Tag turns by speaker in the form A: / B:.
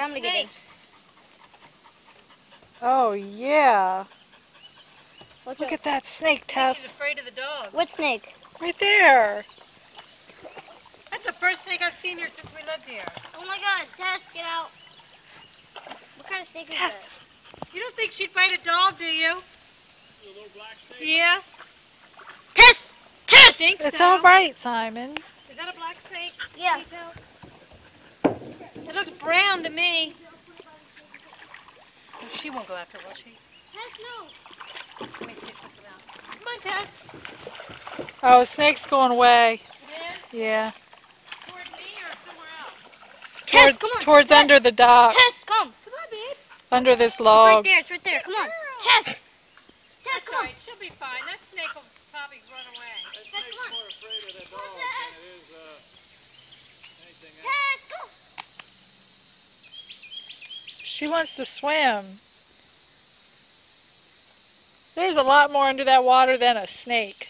A: I'm gonna get it.
B: Oh, yeah.
A: What's
B: Look
A: up?
B: at that snake,
C: She's
B: Tess.
C: afraid of the dog.
A: What snake?
B: Right there.
C: That's the first snake I've seen here since we lived here.
A: Oh my God, Tess, get out. What kind of snake is
B: Tess.
A: that?
C: You don't think she'd bite a dog, do you?
D: A little black snake?
C: Yeah.
A: Tess!
C: I
A: Tess!
C: think
B: It's
C: so.
B: all right, Simon.
C: Is that a black snake?
A: Yeah.
C: Tito? It looks brown to me. She won't go after, will she?
A: Tess, no.
C: Let me see if it's around. Come on, Tess.
B: Oh, the snake's going away.
C: It is?
B: Yeah.
C: Toward me or somewhere else?
A: Tess, come on.
B: Towards
A: Tess.
B: under the dock.
A: Tess, come.
C: Come on, babe.
B: Under this
A: It's right
B: log.
A: there, it's right there. Come on. Tess. Tess,
C: That's
A: come
C: all
A: on.
C: right. She'll be fine. That snake will probably run away.
D: That
A: Tess,
D: snake's
A: come on.
D: more afraid of that dog
A: Tess.
D: than it is anything else.
A: Tess, go.
B: She wants to swim. There's a lot more under that water than a snake.